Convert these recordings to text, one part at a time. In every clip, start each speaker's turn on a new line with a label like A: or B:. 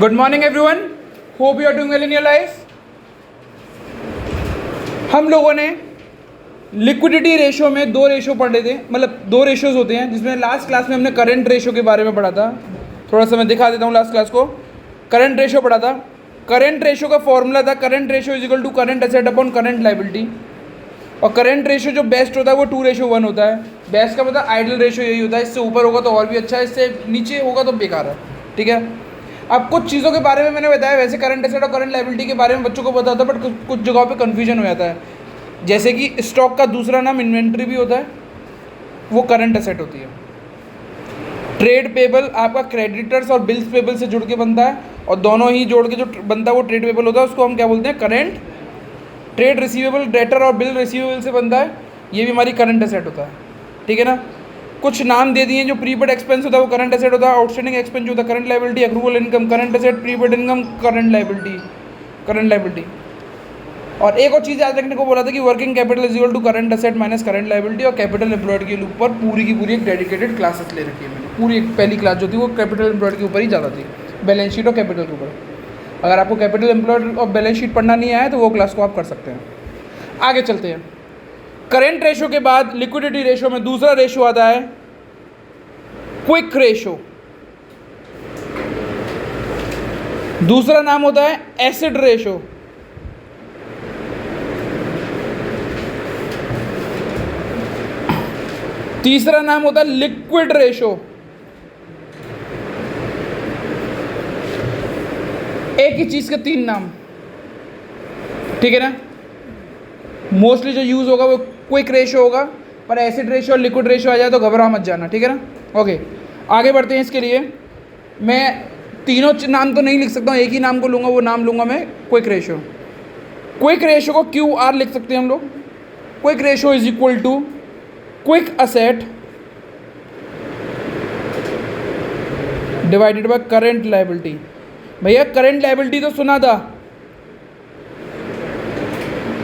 A: Good morning everyone, hope you are doing well in your life. हम लोगों ने liquidity ratio में दो रेशो पढ़े थे, मतलब दो रेशोज होते हैं, जिसमें लास्ट क्लास में हमने करंट रेशो के बारे में पढ़ा था। थोड़ा सा मैं दिखा देता हूँ लास्ट क्लास को। करंट रेशो पढ़ा था। करंट रेशो का फॉर्मूला था current ratio is equal to current asset upon current liability. और करंट रेशो जो बेस्ट होता है वो 2:1 होता है। बेस्ट का मतलब आइडियल रेशो यही होता है, इससे ऊपर होगा तो और भी अच्छा है, इससे नीचे होगा तो बेकार है। ठीक है, अब कुछ चीज़ों के बारे में मैंने बताया, वैसे करंट एसेट और करंट लायबिलिटी के बारे में बच्चों को बताता है, बट कुछ जगहों पे कन्फ्यूजन हो जाता है। जैसे कि स्टॉक का दूसरा नाम इन्वेंट्री भी होता है, वो करंट एसेट होती है। ट्रेड पेबल आपका क्रेडिटर्स और बिल्स पेबल से जुड़ के बनता है, और दोनों ही जोड़ के जो बनता है वो ट्रेड पेबल होता है, उसको हम क्या बोलते हैं, करंट। ट्रेड रिसीवेबल डेटर और बिल रिसीवेबल से बनता है, ये भी हमारी करंट एसेट होता है। ठीक है ना। कुछ नाम दे दिए, जो प्रीपेड एक्सपेंस होता है वो करंट एसेट होता है, आउटस्टैंडिंग एक्सपेंस जो होता है current liability, accrual income current asset, prepaid income current liability. और एक और चीज़ याद रखने को बोला था कि working capital is equal to current asset minus current liability. और कैपिटल एम्प्लॉयड के ऊपर पूरी की पूरी एक डेडिकेटेड क्लासेस ले रखी है मैंने। पूरी एक पहली क्लास जो थी वो कैपिटल एम्प्लॉयड के ऊपर ही ज़्यादा थी, बैलेंस शीट और कैपिटल के ऊपर। अगर आपको कैपिटल एम्प्लॉयड और बैलेंस शीट पढ़ना नहीं आया तो वो क्लास को आप कर सकते हैं। आगे चलते हैं। करेंट रेशो के बाद लिक्विडिटी रेशो में दूसरा रेशो आता है क्विक रेशो। दूसरा नाम होता है एसिड रेशो। तीसरा नाम होता है लिक्विड रेशो। एक ही चीज के तीन नाम। ठीक है ना। मोस्टली जो यूज होगा वो क्विक रेशो होगा, पर एसिड रेशो और लिक्विड रेशो आ जाए तो घबरा मत जाना। ठीक है ना। ओके, आगे बढ़ते हैं। इसके लिए मैं तीनों नाम तो नहीं लिख सकता हूँ, एक ही नाम को लूँगा, वो नाम लूँगा मैं क्विक रेशो। क्विक रेशो को QR लिख सकते हैं हम लोग। Quick ratio is equal to quick asset divided by current liability. भैया करंट लायबिलिटी तो सुना था,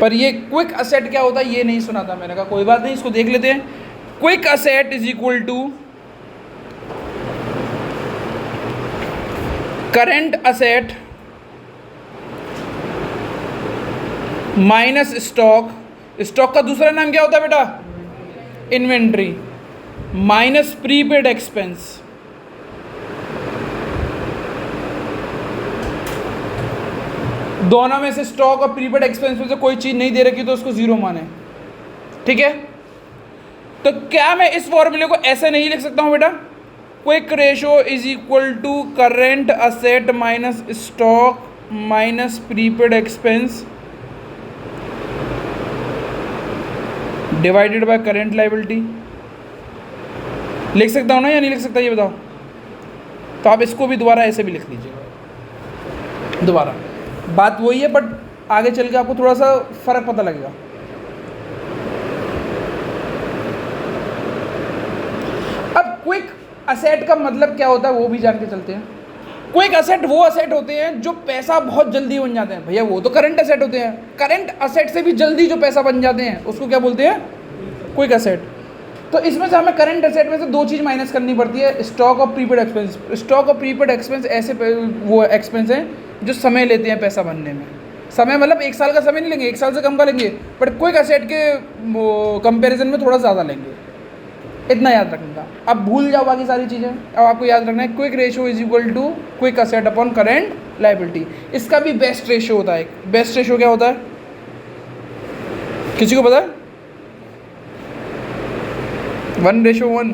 A: पर ये क्विक असेट क्या होता है ये नहीं सुना था। मैंने कहा कोई बात नहीं, इसको देख लेते हैं। Quick asset is equal to current asset minus stock. Stock का दूसरा नाम क्या होता है बेटा, इन्वेंट्री, माइनस प्रीपेड एक्सपेंस। दोनों में से स्टॉक और प्रीपेड एक्सपेंस में से कोई चीज नहीं दे रखी तो उसको जीरो माने। ठीक है, तो क्या मैं इस फॉर्मूले को ऐसे नहीं लिख सकता हूं बेटा, quick ratio is equal to current asset minus stock minus prepaid expense divided by current liability. लिख सकता हूं ना या नहीं लिख सकता ये बताओ। तो आप इसको भी दोबारा ऐसे भी लिख लीजिएगा। दोबारा बात वही है, बट आगे चल के आपको थोड़ा सा फर्क पता लगेगा। अब क्विक असेट का मतलब क्या होता है वो भी जान के चलते हैं। क्विक असेट वो असेट होते हैं जो पैसा बहुत जल्दी बन जाते हैं। भैया वो तो करंट असेट होते हैं। करंट असेट से भी जल्दी जो पैसा बन जाते हैं उसको क्या बोलते हैं, क्विक असेट। तो इसमें से हमें करंट असेट में से दो चीज़ माइनस करनी पड़ती है, स्टॉक और प्रीपेड एक्सपेंस। स्टॉक और प्रीपेड एक्सपेंस ऐसे वो एक्सपेंस हैं जो समय लेते हैं पैसा बनने में। समय मतलब 1 साल का समय नहीं लेंगे, 1 साल से कम का लेंगे, बट क्विक असेट के कंपैरिजन में थोड़ा ज़्यादा लेंगे। इतना याद रखना था। अब भूल जाओ बाकी सारी चीज़ें। अब आपको याद रखना है quick ratio is equal to quick asset upon current liability. इसका भी बेस्ट रेशो होता है। बेस्ट रेशो क्या होता है, किसी को पता है? 1:1।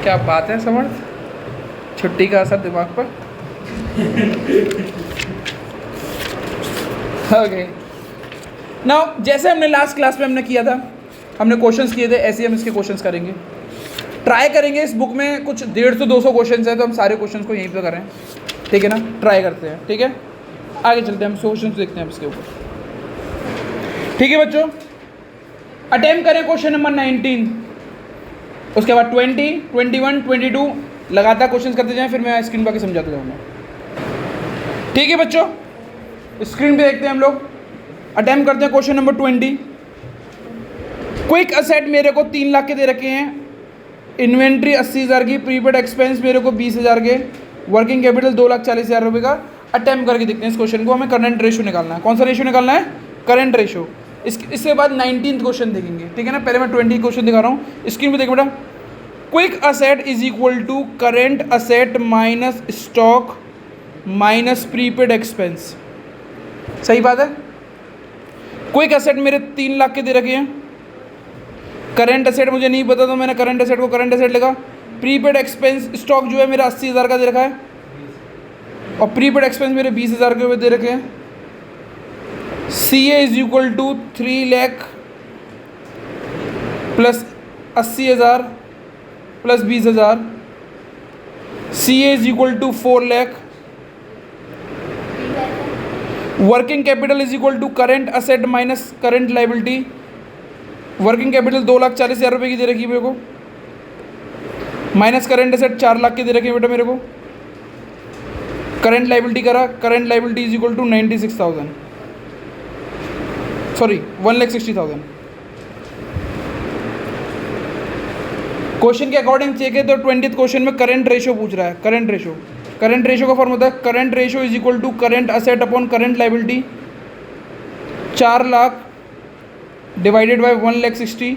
A: क्या बात है समर्थ, छुट्टी का असर दिमाग पर। ओके, नाउ जैसे हमने लास्ट क्लास में हमने किया था, हमने क्वेश्चंस किए थे, ऐसे हम इसके क्वेश्चंस करेंगे। ट्राई करेंगे, इस बुक में कुछ 150 से 200 क्वेश्चंस हैं, तो हम सारे क्वेश्चंस को यहीं पे करें। ठीक है ना, ट्राई करते हैं। ठीक है, आगे चलते हैं, हम क्वेश्चंस देखते हैं इसके ऊपर। ठीक है बच्चों, अटेम्प्ट करें क्वेश्चन नंबर 19, उसके बाद 20, 21, 22 लगातार क्वेश्चंस करते जाएं, फिर मैं स्क्रीन पर आके समझाता जाऊँगा। ठीक है बच्चों, स्क्रीन पे देखते हैं हम लोग। अटेम्प्ट करते हैं क्वेश्चन नंबर 20। क्विक असेट मेरे को 3 लाख के दे रखे हैं, इन्वेंट्री 80,000 की, प्रीपेड एक्सपेंस मेरे को 20,000 के, वर्किंग कैपिटल 2,40,000 रुपये का। अटैम्प्ट करके देखते हैं इस क्वेश्चन को, हमें करंट रेशो निकालना है। कौन सा रेशो निकालना है? Current ratio. इसके बाद 19th क्वेश्चन देखेंगे, ठीक है ना। पहले मैं 20 क्वेश्चन दिखा रहा हूँ, स्क्रीन पे देखो बेटा। Quick asset is equal to current asset minus stock minus prepaid expense. सही बात है। क्विक असेट मेरे 3 लाख के दे रखे हैं, करंट असेट मुझे नहीं पता तो मैंने करंट असेट को करंट असेट लिखा। प्रीपेड एक्सपेंस स्टॉक जो है मेरा 80,000 का दे रखा है और प्रीपेड एक्सपेंस मेरे 20,000 के दे रखे हैं। C A is equal to 3 lakh plus 80,000 plus 20,000। C A is equal to 4 lakh. Working capital is equal to current asset minus current liability. Working capital 2,40,000 रुपये की दे रखी है मेरे को, माइनस करेंट असेट 4 लाख की दे रखी है बेटा मेरे को। करेंट लाइबिलिटी करा, current liability is equal to 96,000, sorry 1,60,000। Question के अकॉर्डिंग चेक है तो 20th क्वेश्चन में करंट रेशो पूछ रहा है। करंट रेशो, करंट रेशो का फॉर्म होता है current ratio is equal to current asset upon current liability. 4 lakh divided by 1,60,000।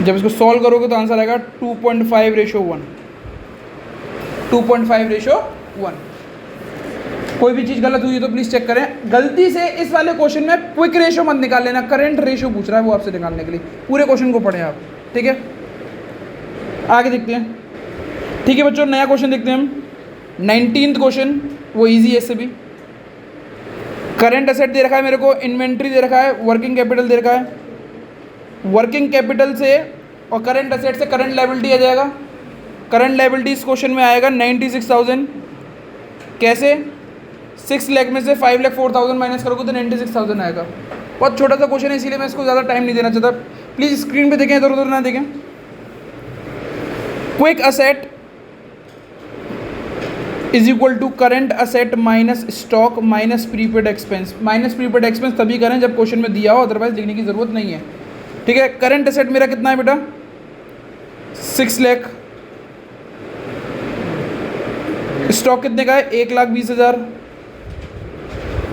A: जब इसको सॉल्व करोगे तो आंसर आएगा 2.5:1। 2.5:1। कोई भी चीज़ गलत हुई है तो प्लीज़ चेक करें। गलती से इस वाले क्वेश्चन में क्विक रेशो मत निकाल लेना, करंट रेशो पूछ रहा है वो आपसे निकालने के लिए। पूरे क्वेश्चन को पढ़ें आप, ठीक है। आगे देखते हैं, ठीक है बच्चों। नया क्वेश्चन देखते हैं हम। 19th क्वेश्चन, वो इजी है इससे भी। करंट असेट दे रखा है मेरे को, इन्वेंट्री दे रखा है, वर्किंग कैपिटल दे रखा है। वर्किंग कैपिटल से और करंट असेट से करंट लायबिलिटी आ जाएगा। करंट लायबिलिटी इस क्वेश्चन में आएगा 96,000। कैसे? 6 लाख में से 5,04,000 माइनस करोगे तो 96,000 आएगा। बहुत छोटा सा क्वेश्चन है इसीलिए मैं इसको ज़्यादा टाइम नहीं देना चाहता। प्लीज़ स्क्रीन पे देखें, इधर उधर ना देखें। Quick asset is equal to current asset minus stock minus prepaid expense. Minus prepaid expense तभी करें जब क्वेश्चन में दिया हो, अदरवाइज लिखने की ज़रूरत नहीं है, ठीक है। करंट असेट मेरा कितना है बेटा? 6 लाख। स्टॉक कितने का है? 1,20,000।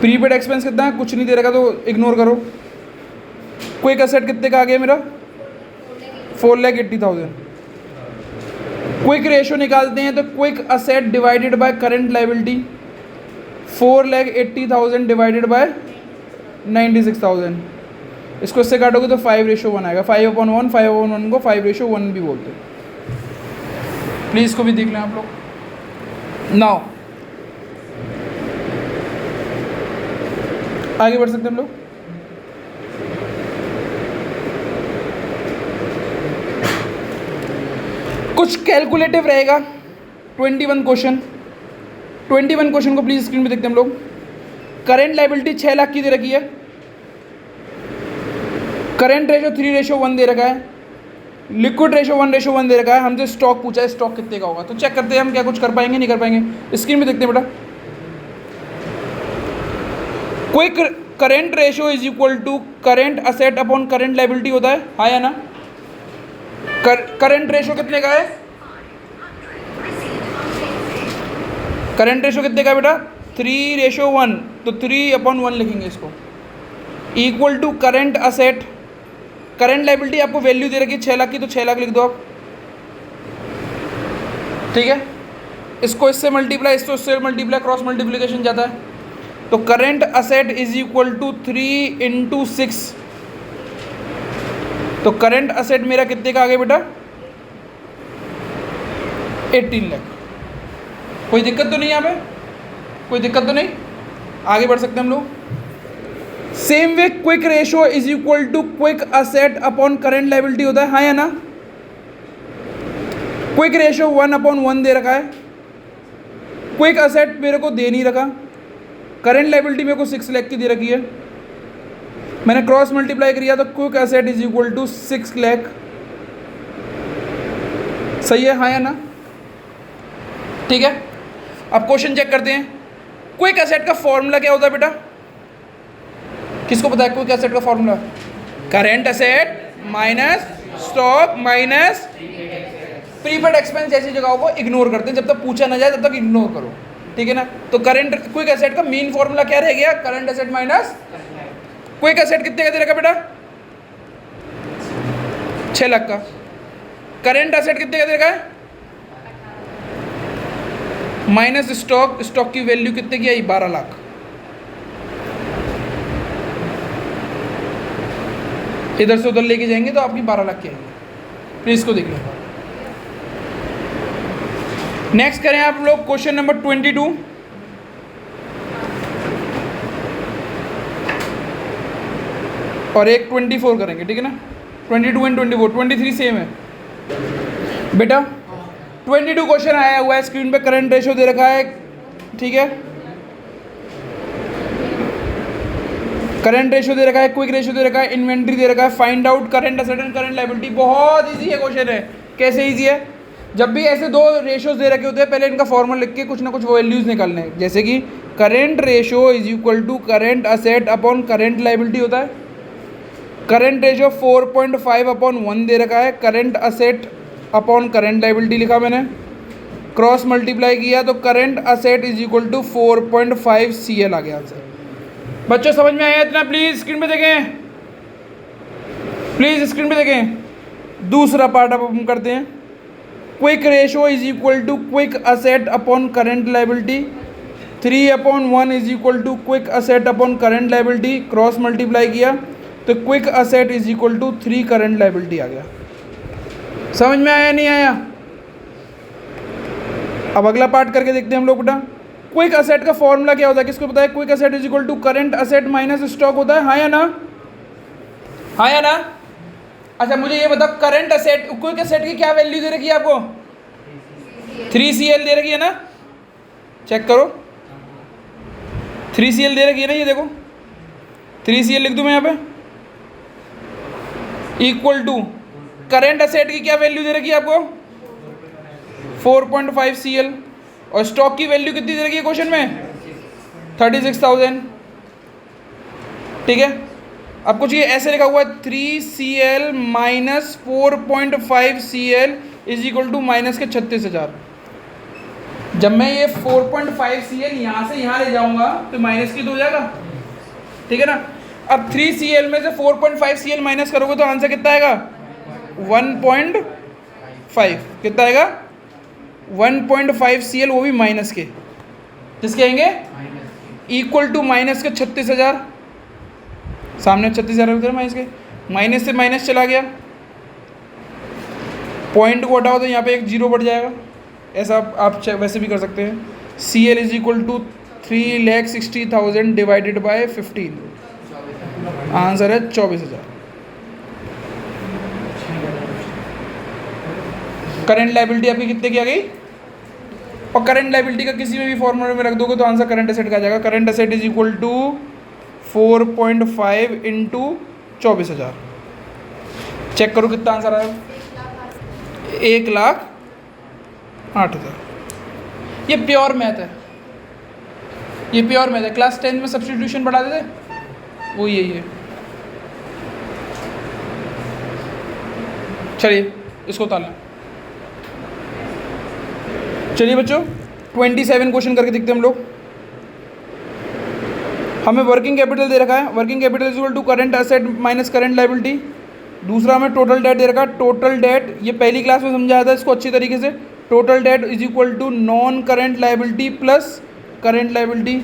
A: प्रीपेड एक्सपेंस कितना है? कुछ नहीं दे रखा तो इग्नोर करो। क्विक असेट कितने का आ गया मेरा? 4,80,000। क्विक रेशो निकालते हैं तो quick asset divided by current liability. 4,80,000 divided by 96,000। इसको इससे काटोगे तो 5:1 आएगा। 5/1, 5/1 को 5:1 भी बोलते हैं। प्लीज़ इसको भी देख लें आप लोग। नाउ आगे बढ़ सकते हैं हम लोग। कुछ कैलकुलेटिव रहेगा। 21 क्वेश्चन, 21 क्वेश्चन को प्लीज स्क्रीन पे देखते हैं हम लोग। करेंट लायबिलिटी 6 लाख की दे रखी है। करेंट रेशो 3:1 दे रखा है। लिक्विड रेशो 1:1 दे रखा है। हमसे स्टॉक पूछा है, स्टॉक कितने का होगा। तो चेक करते हैं हम क्या कुछ कर पाएंगे नहीं कर पाएंगे। स्क्रीन पे देखते हैं बेटा। Quick current ratio is equal to current asset upon current liability होता है, हाँ या ना? करंट रेशो कितने का है? करंट रेशो कितने का बेटा? 3:1। तो 3/1 लिखेंगे इसको। Equal to current asset, current liability आपको वैल्यू दे रखी है 6 लाख की, तो 6 लाख लिख दो आप, ठीक है। इसको इससे मल्टीप्लाई, इसको इससे मल्टीप्लाई, क्रॉस मल्टीप्लिकेशन जाता है। तो current asset is equal to 3 × 6। तो करंट असेट मेरा कितने का आ गया बेटा? 18 लाख। कोई दिक्कत तो नहीं यहाँ पे? कोई दिक्कत तो नहीं? आगे बढ़ सकते हैं हम लोग। Same way quick ratio is equal to quick asset upon current liability होता है, हाँ या ना? क्विक रेशो 1/1 दे रखा है। क्विक असेट मेरे को दे नहीं रखा। करंट लायबिलिटी मेरे को 6 लाख की दे रखी है। मैंने क्रॉस मल्टीप्लाई किया तो quick asset is equal to 6 lakh. सही है, हाँ या ना? ठीक है। अब क्वेश्चन चेक करते हैं। क्विक एसेट का फॉर्मूला क्या होता है बेटा? किसको पता है क्विक एसेट का formula? Current asset minus stock minus prepaid expense जैसी जगहों को इग्नोर करते हैं, जब तक पूछा ना जाए तब तक इग्नोर करो, ठीक है ना। तो करंट क्विक एसेट का मेन फॉर्मूला क्या रह गया, current asset minus quick asset कितने का दे रखा बेटा, 6 लाख का। करंट एसेट कितने का दे रखा है, माइनस स्टॉक, स्टॉक की वैल्यू कितने की आई, 12 लाख। इधर से उधर लेके जाएंगे तो आपकी 12 लाख की आएंगे। प्लीज इसको देख लो। नेक्स्ट करें आप लोग क्वेश्चन नंबर 22। और एक 24 करेंगे, ठीक है ना। 22 एंड 24, 23 सेम है बेटा। 22 क्वेश्चन आया हुआ है स्क्रीन पे, करंट रेशो दे रखा है, ठीक है। करंट रेशो दे रखा है, क्विक रेशो दे रखा है, इन्वेंट्री दे रखा है, find out current asset and current liability. बहुत इजी है क्वेश्चन है। कैसे इजी है, जब भी ऐसे दो रेशोज दे रखे होते हैं पहले इनका फॉर्मूला लिख के कुछ ना कुछ वैल्यूज निकालने हैं। जैसे कि current ratio is equal to current asset upon current liability होता है। करंट रेशो 4.5 अपॉन 1 दे रखा है, current asset upon current liability लिखा मैंने, क्रॉस मल्टीप्लाई किया तो current asset is equal to 4.5 CL आ गया आंसर। बच्चों समझ में आया इतना, प्लीज स्क्रीन पे देखें, प्लीज स्क्रीन पे देखें। दूसरा पार्ट अब हम करते हैं, quick ratio is equal to quick asset upon current liability, 3/1 is equal to quick asset upon current liability, cross multiply किया तो quick asset is equal to 3 current liability आ गया। समझ में आया नहीं आया। अब अगला पार्ट करके देखते हैं हम लोग बेटा। क्विक असेट का फॉर्मूला क्या होता है, किसको पता है, quick asset is equal to current asset minus stock होता है, हाँ या ना, हाँ या ना। अच्छा मुझे ये बताओ, करंट असेट क्विक असेट की क्या वैल्यू दे रखी है आपको, 3CL दे रखी है ना, चेक करो 3CL दे रखी है ना, ये देखो 3CL लिख दूं मैं यहाँ पे, इक्वल टू करंट असेट की क्या वैल्यू दे रखी है आपको 4.5 CL, और स्टॉक की वैल्यू कितनी दे रखी है क्वेश्चन में 36,000, ठीक है। अब कुछ ये ऐसे लिखा हुआ है 3CL minus 4.5 CL is equal to minus के 36,000। जब मैं ये 4.5 CL यहाँ से यहाँ ले जाऊंगा तो माइनस की तो हो जाएगा, ठीक है ना। अब 3CL में से 4.5 CL माइनस करोगे तो आंसर कितना आएगा 1.5, कितना आएगा 1.5 CL, वो भी माइनस के, किसके आएंगे इक्वल टू माइनस के 36,000, सामने 36,000 उधर माइनस के, माइनस से माइनस चला गया, पॉइंट को हटाओ तो यहाँ पे एक जीरो बढ़ जाएगा। ऐसा आप वैसे भी कर सकते हैं। CL is equal to 3,60,000 divided by 15, answer है 24,000। करंट लायबिलिटी आपकी कितने की आ गई, और करंट लायबिलिटी का किसी में भी फॉर्मूले में रख दोगे तो आंसर करंट एसेट का आ जाएगा। Current asset is equal to 4.5 into 24,000, check करो कितना आंसर आया, 1,08,000। ये प्योर मैथ है, ये प्योर मैथ है। क्लास 10 में सब्स्टिट्यूशन बढ़ा देते, वो यही है। चलिए इसको उतार लें। चलिए बच्चों 27 क्वेश्चन करके देखते हैं हम लोग। हमें वर्किंग कैपिटल दे रखा है, working capital is equal to current asset minus current liability. दूसरा हमें टोटल डेट दे रखा है, टोटल डेट ये पहली क्लास में समझाया था इसको अच्छी तरीके से। Total debt is equal to non current liability plus current liability,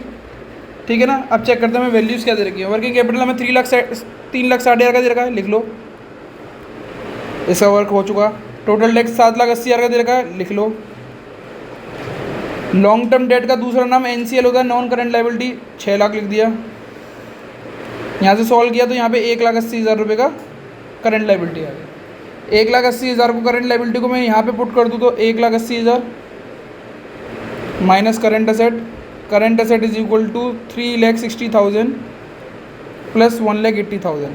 A: ठीक है ना। अब चेक करते हैं हमें वैल्यूज़ क्या दे रखी है। वर्किंग कैपिटल हमें 3,60,000 का दे रखा है, लिख लो, इसका वर्क हो चुका। टोटल डेट 7,80,000 का दे रखा है, लिख लो। लॉन्ग टर्म डेट का दूसरा नाम NCL होता है, नॉन करंट लायबिलिटी, 6 लाख लिख दिया। यहाँ से सॉल्व किया तो यहाँ पे 1,80,000 रुपये का करंट लायबिलिटी आ गया। 1,80,000 को करंट लायबिलिटी को मैं यहाँ पे पुट कर दूँ तो 1,80,000 minus current asset, current asset is equal to 3,60,000 plus 1,80,000,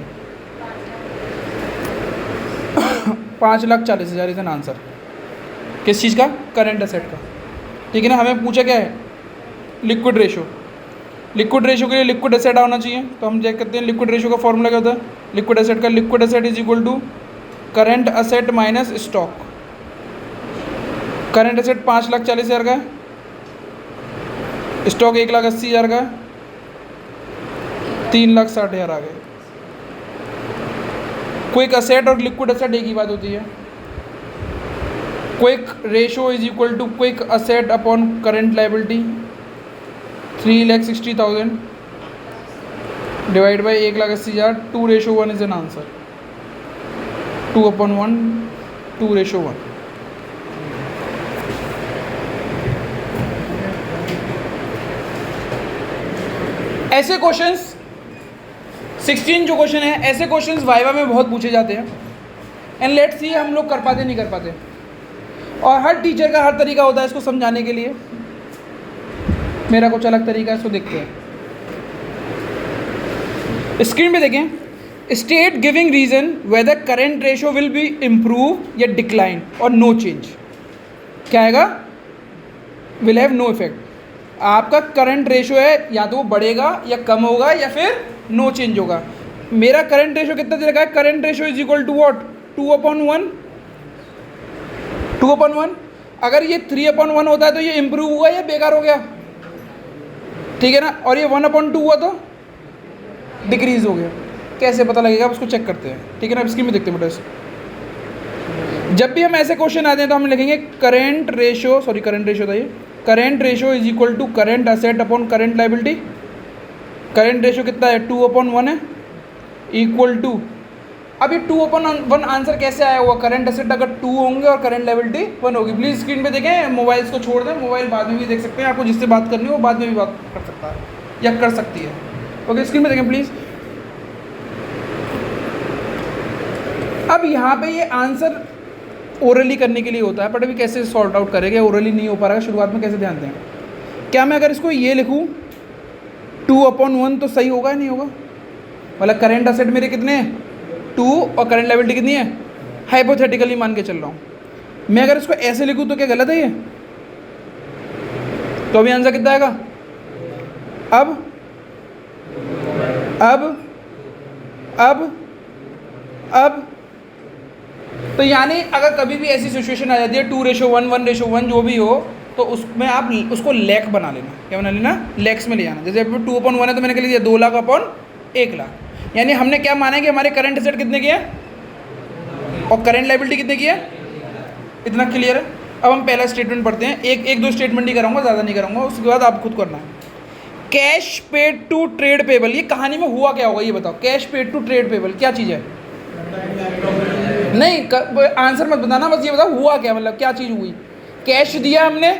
A: 5,40,000 is an answer. किस चीज़ का, करंट एसेट का, ठीक है ना। हमें पूछा क्या है, लिक्विड रेशो। लिक्विड रेशो के लिए लिक्विड एसेट आना चाहिए, तो हम चेक करते हैं लिक्विड रेशो का फॉर्मूला क्या होता है लिक्विड एसेट का। Liquid asset is equal to current asset minus stock, current asset 5,40,000 का है, स्टॉक 1,80,000 का है, 3,60,000 आ गए। क्विक असेट और लिक्विड असेट एक ही बात होती है। Quick ratio is equal to quick asset upon current liability 3,60,000 divide by 1,80,000। 2:1 is an answer. 2/1 2:1। ऐसे क्वेश्चंस 16 जो क्वेश्चन है, ऐसे क्वेश्चंस वाइवा में बहुत पूछे जाते हैं। एंड लेट्स सी हम लोग कर पाते नहीं कर पाते। और हर टीचर का हर तरीका होता है इसको समझाने के लिए। मेरा कुछ अलग तरीका है, इसको देखते हैं। स्क्रीन पे देखें, state giving reason whether current ratio will be improve या डिक्लाइन और नो चेंज। क्या आएगा? Will have no effect. आपका करंट रेशो है, या तो वो बढ़ेगा या कम होगा या फिर नो चेंज होगा। मेरा करंट रेशो कितना दे रखा है? Current ratio is equal to what? 2/1। 2/1। अगर ये 3/1 होता है तो ये इम्प्रूव हुआ या बेकार हो गया? ठीक है ना। और ये 1/2 हुआ तो डिक्रीज हो गया। कैसे पता लगेगा? आप उसको चेक करते हैं। ठीक है ना। स्क्रीन में देखते हैं बेटा। जब भी हम ऐसे क्वेश्चन आते हैं तो हम लिखेंगे करंट रेशो था ये, current ratio is equal to current asset upon current liability. Current ratio कितना है? 2/1 है, इक्वल टू, अब ये 2/1 आंसर कैसे आया हुआ? करंट असेट अगर 2 होंगे और करंट लाइबिलिटी 1 होगी। प्लीज़ स्क्रीन पे देखें, मोबाइल्स को छोड़ दें, मोबाइल बाद में भी देख सकते हैं। आपको जिससे बात करनी हो वो बाद में भी बात कर सकता है या कर सकती है। ओके, स्क्रीन पे देखें प्लीज़। अब यहाँ पे ये आंसर ओरली करने के लिए होता है, बट अभी कैसे सॉर्ट आउट करेंगे? ओरली नहीं हो पा रहा है शुरुआत में, कैसे ध्यान दें? क्या मैं अगर इसको ये लिखूँ 2/1 तो सही होगा नहीं होगा? मतलब करंट असेट मेरे कितने हैं? 2 और करंट लायबिलिटी कितनी है? हाइपोथेटिकली मान के चल रहा हूँ। मैं अगर इसको ऐसे लिखूँ तो क्या गलत है ये? तो अभी आंसर कितना आएगा? अब तो यानी अगर कभी भी ऐसी सिचुएशन आ जाती है 2:1 1:1 जो भी हो, तो उसमें आप उसको लैक बना लेना। क्या बना लेना? लैक्स में ले जाना। जैसे 2/1 है तो मैंने कह लिया 2 लाख अपॉन 1 लाख। यानी हमने क्या माना है कि हमारे करंट एसेट कितने की है और करंट लायबिलिटी कितने की है। इतना क्लियर है। अब हम पहला स्टेटमेंट पढ़ते हैं। एक दो स्टेटमेंट ही कराऊंगा, ज़्यादा नहीं कराऊंगा, उसके बाद आप खुद करना है। Cash paid to trade payable, ये कहानी में हुआ क्या होगा ये बताओ। Cash paid to trade payable क्या चीज़ है? नहीं आंसर मत बताना, बस ये बताओ हुआ क्या, मतलब क्या चीज़ हुई। कैश दिया हमने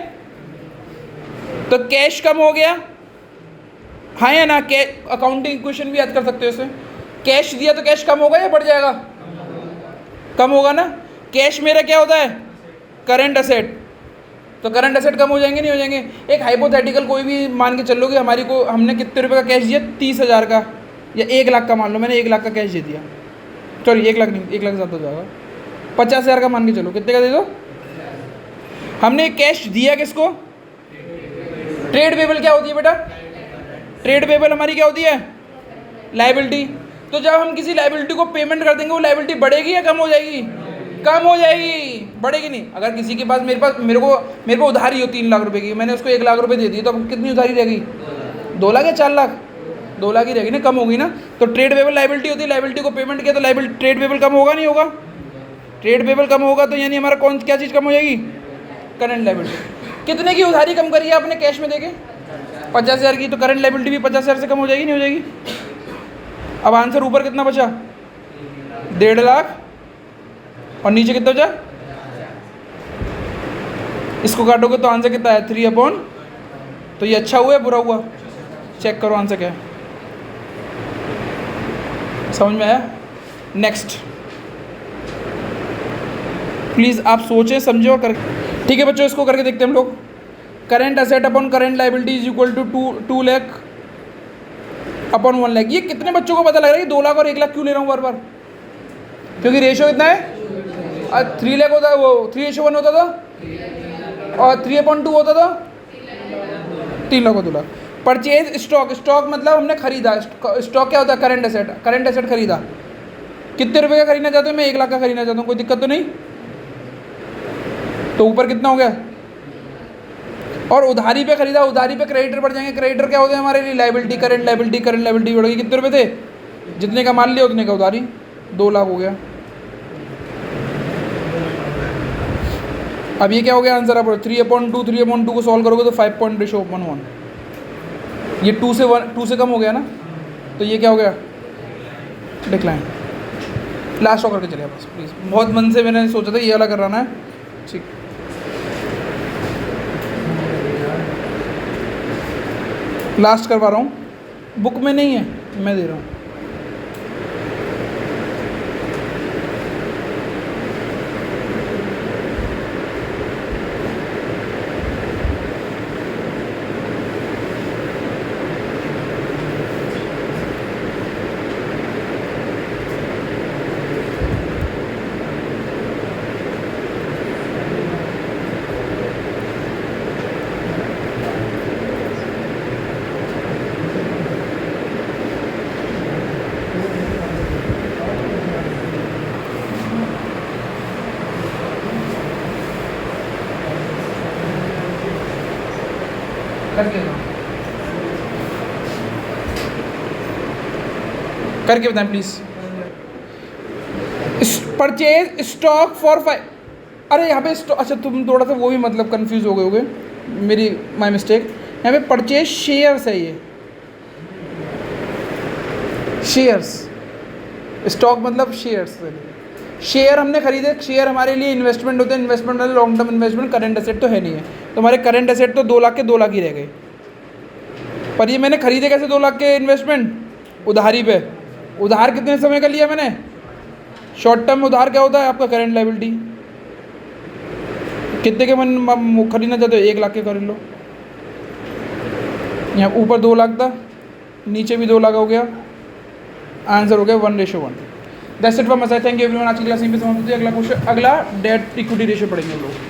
A: तो कैश कम हो गया, हाँ या ना? अकाउंटिंग इक्वेशन भी याद कर सकते हो इसे। कैश दिया तो कैश कम होगा या बढ़ जाएगा? कम होगा ना। कैश मेरा क्या होता है? Current asset. तो करंट असेट कम हो जाएंगे नहीं हो जाएंगे? एक हाइपोथेटिकल कोई भी मान के चलो कि हमने कितने रुपए का कैश दिया? 30,000 का या 1 लाख का। मान लो मैंने 1 लाख का कैश दे दिया, सॉरी 1 लाख नहीं, 1 लाख ज़्यादा हो जाएगा, 50,000 का मान के चलो। कितने का दे दो? हमने कैश दिया किसको? ट्रेड पेबल क्या होती है बेटा? ट्रेड पेबल हमारी क्या होती है? लायबिलिटी। तो जब हम किसी लायबिलिटी को पेमेंट कर देंगे वो लायबिलिटी बढ़ेगी या कम हो जाएगी? कम हो जाएगी, बढ़ेगी नहीं। अगर किसी के पास मेरे को उधारी हो 3 लाख रुपए की, मैंने उसको 1 लाख रुपए दे दिए, तो अब कितनी उधारी रह गई? 2 लाख या 4 लाख? 2 लाख ही रहेगी ना, कम होगी ना। तो ट्रेड पेबल लायबिलिटी होती है, लायबिलिटी को पेमेंट किया तो लायबिलिटी ट्रेड पेबल कम होगा नहीं होगा? ट्रेड पेबल कम होगा तो यानी हमारा क्या चीज़ कम हो जाएगी? Current liability. कितने की उधारी कम करी है आपने कैश में देके? 50,000 की। तो करंट लायबिलिटी भी 50,000 से कम हो जाएगी नहीं हो जाएगी? अब आंसर ऊपर कितना बचा? 1.5 लाख और नीचे कितना बचा? इसको काटोगे तो आंसर कितना है? 3/, तो ये अच्छा हुआ या बुरा हुआ? चेक करो आंसर क्या है। समझ में आया? नेक्स्ट प्लीज़ आप सोचें समझें और कर। ठीक है बच्चों, इसको करके देखते हैं हम लोग। Current asset upon current liability is equal to 2 lakh upon 1 lakh. ये कितने बच्चों को पता लग रहा है कि 2 लाख और 1 लाख क्यों ले रहा हूँ बार बार? क्योंकि रेशो कितना है? 3 लाख होता है, वो 3:1 होता था और 3/2 होता था 3 लाख और 2 लाख। परचेज स्टॉक मतलब हमने खरीदा। स्टॉक क्या होता है? करंट एसेट खरीदा। कितने रुपए का खरीदना चाहते हो? मैं 1 लाख का खरीदना चाहता हूँ, कोई दिक्कत तो नहीं? तो ऊपर कितना हो गया, और उधारी पे खरीदा, उधारी पे क्रेडिटर बढ़ जाएंगे। क्रेडिटर क्या होते हैं हमारे लिए, liability, current liability, current liability बढ़ गई। कितने रुपए थे, जितने का मान लिया उतने का उधारी, 2 लाख हो गया। अब ये क्या हो गया आंसर, आप 3/2, 3/2 को सॉल्व करोगे तो 5.1, ये 2 से कम हो गया ना, तो ये क्या हो गया, डिक्लाइन। लास्ट करके चलिए बस प्लीज़, बहुत मन से मैंने सोचा था ये वाला कराना है। ठीक, लास्ट करवा रहा हूँ, बुक में नहीं है, मैं दे रहा हूँ। करके बताएं प्लीज। परचेज स्टॉक फॉर 5, अरे यहाँ पे अच्छा तुम थोड़ा सा वो भी मतलब कंफ्यूज हो गए होगे, मेरी माय मिस्टेक। यहाँ पे परचेज शेयर्स है, ये शेयर्स, स्टॉक मतलब शेयर्स। शेयर हमने खरीदे, शेयर हमारे लिए इन्वेस्टमेंट होते हैं, इन्वेस्टमेंट वाले long term investment, current asset तो है नहीं है, तो हमारे करंट एसेट तो 2 लाख के 2 लाख ही रह गए। पर ये मैंने खरीदे कैसे 2 लाख के इन्वेस्टमेंट, उधारी पे। उधार कितने समय का लिया मैंने, शॉर्ट टर्म उधार क्या होता है आपका, करंट लायबिलिटी। कितने के मन खरीदना चाहते हो, 1 लाख के खरीद लो। यहाँ ऊपर 2 लाख था, नीचे भी 2 लाख हो गया, आंसर हो गया 1:1। That's it for my side, thank you everyone. आज की क्लास यहीं पे समाप्त होती है। अगला क्वेश्चन, अगला डेट इक्विटी रेशियो पढ़ेंगे हम लोग।